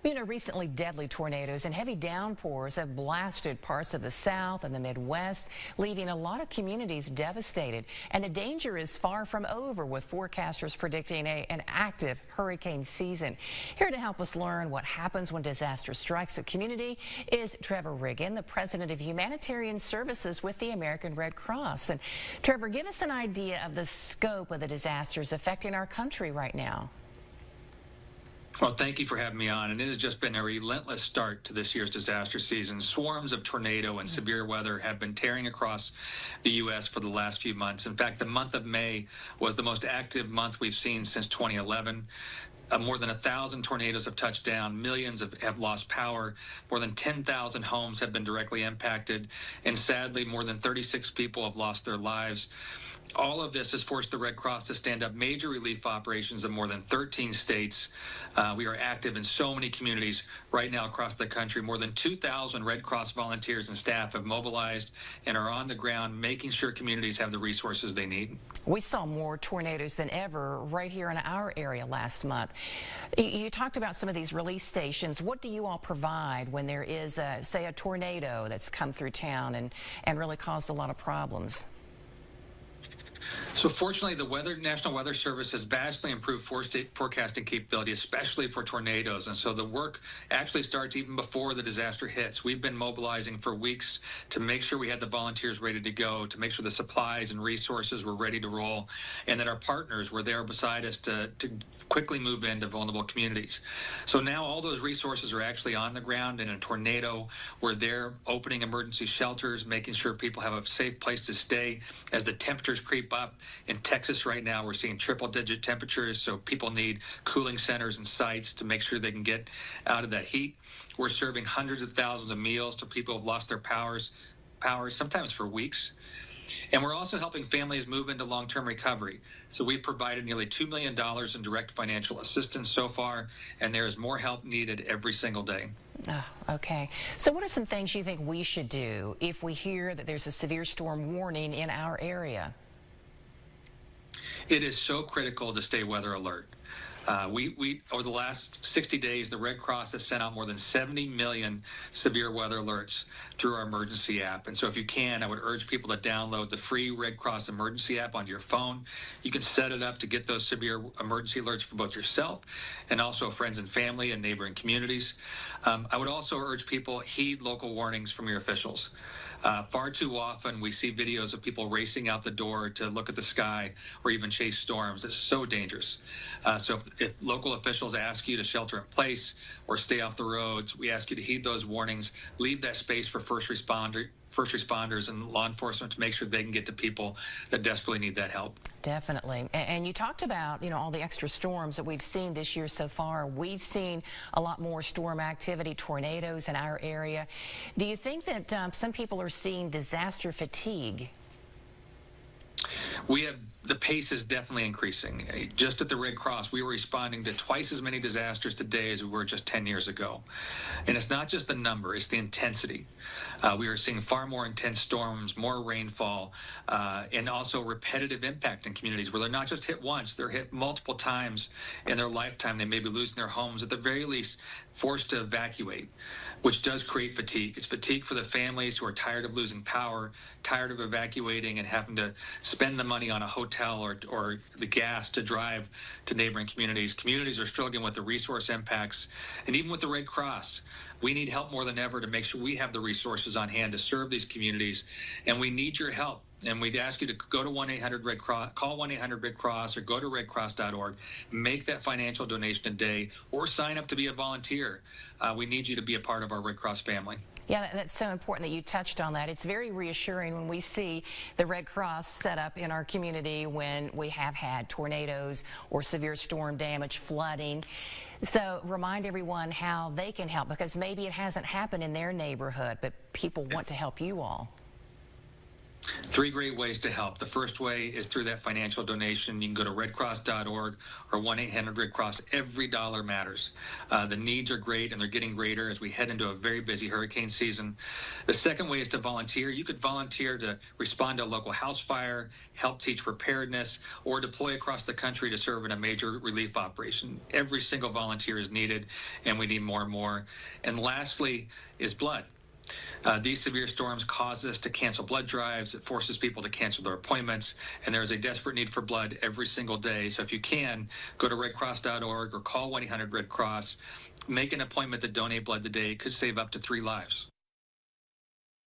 Recently deadly tornadoes and heavy downpours have blasted parts of the South and the Midwest, leaving a lot of communities devastated. And the danger is far from over, with forecasters predicting an active hurricane season. Here to help us learn what happens when disaster strikes a community is Trevor Riggin, the president of Humanitarian Services with the American Red Cross. And Trevor, give us an idea of the scope of the disasters affecting our country right now. Well, thank you for having me on. And it has just been a relentless start to this year's disaster season. Swarms of tornado and severe weather have been tearing across the U.S. for the last few months. In fact, the month of May was the most active month we've seen since 2011. More than 1,000 tornadoes have touched down. Millions have lost power. More than 10,000 homes have been directly impacted. And sadly, more than 36 people have lost their lives. All of this has forced the Red Cross to stand up major relief operations in more than 13 states. We are active in so many communities right now across the country. More than 2,000 Red Cross volunteers and staff have mobilized and are on the ground making sure communities have the resources they need. We saw more tornadoes than ever right here in our area last month. You talked about some of these relief stations. What do you all provide when there is, say, a tornado that's come through town and really caused a lot of problems? So fortunately, the National Weather Service has vastly improved forecasting capability, especially for tornadoes. And so the work actually starts even before the disaster hits. We've been mobilizing for weeks to make sure we had the volunteers ready to go, to make sure the supplies and resources were ready to roll, and that our partners were there beside us to quickly move into vulnerable communities. So now all those resources are actually on the ground. In a tornado, we're there opening emergency shelters, making sure people have a safe place to stay as the temperatures creep up. In Texas right now, we're seeing triple-digit temperatures, so people need cooling centers and sites to make sure they can get out of that heat. We're serving hundreds of thousands of meals to people who have lost their powers, sometimes for weeks. And we're also helping families move into long-term recovery. So we've provided nearly $2 million in direct financial assistance so far, and there is more help needed every single day. Oh, okay. So what are some things you think we should do if we hear that there's a severe storm warning in our area? It is so critical to stay weather alert. We over the last 60 days, the Red Cross has sent out more than 70 million severe weather alerts through our emergency app. And so if you can, I would urge people to download the free Red Cross emergency app onto your phone. You can set it up to get those severe emergency alerts for both yourself and also friends and family and neighboring communities. I would also urge people, heed local warnings from your officials. Far too often we see videos of people racing out the door to look at the sky or even chase storms. It's so dangerous. So if local officials ask you to shelter in place or stay off the roads, we ask you to heed those warnings. Leave that space for first responders and law enforcement to make sure they can get to people that desperately need that help. Definitely. And you talked about, all the extra storms that we've seen this year so far. We've seen a lot more storm activity, tornadoes in our area. Do you think that some people are seeing disaster fatigue? The pace is definitely increasing. Just at the Red Cross, we were responding to twice as many disasters today as we were just 10 years ago. And it's not just the number, it's the intensity. We are seeing far more intense storms, more rainfall, and also repetitive impact in communities where they're not just hit once, they're hit multiple times in their lifetime. They may be losing their homes, at the very least forced to evacuate, which does create fatigue. It's fatigue for the families who are tired of losing power, tired of evacuating and having to spend the money on a hotel or the gas to drive to neighboring communities. Communities are struggling with the resource impacts. And even with the Red Cross, we need help more than ever to make sure we have the resources on hand to serve these communities. And we need your help. And we'd ask you to go to 1-800-RED-CROSS, call 1-800-RED-CROSS, or go to redcross.org, make that financial donation today, or sign up to be a volunteer. We need you to be a part of our Red Cross family. Yeah, that's so important that you touched on that. It's very reassuring when we see the Red Cross set up in our community when we have had tornadoes or severe storm damage, flooding. So remind everyone how they can help, because maybe it hasn't happened in their neighborhood, but people want to help you all. Three great ways to help. The first way is through that financial donation. You can go to redcross.org or 1-800-RED-CROSS. Every dollar matters. The needs are great, and they're getting greater as we head into a very busy hurricane season. The second way is to volunteer. You could volunteer to respond to a local house fire, help teach preparedness, or deploy across the country to serve in a major relief operation. Every single volunteer is needed, and we need more and more. And lastly is blood. These severe storms cause us to cancel blood drives. It forces people to cancel their appointments, and there is a desperate need for blood every single day. So if you can, go to redcross.org or call 1-800-RED-CROSS. Make an appointment to donate blood today. It could save up to 3 lives.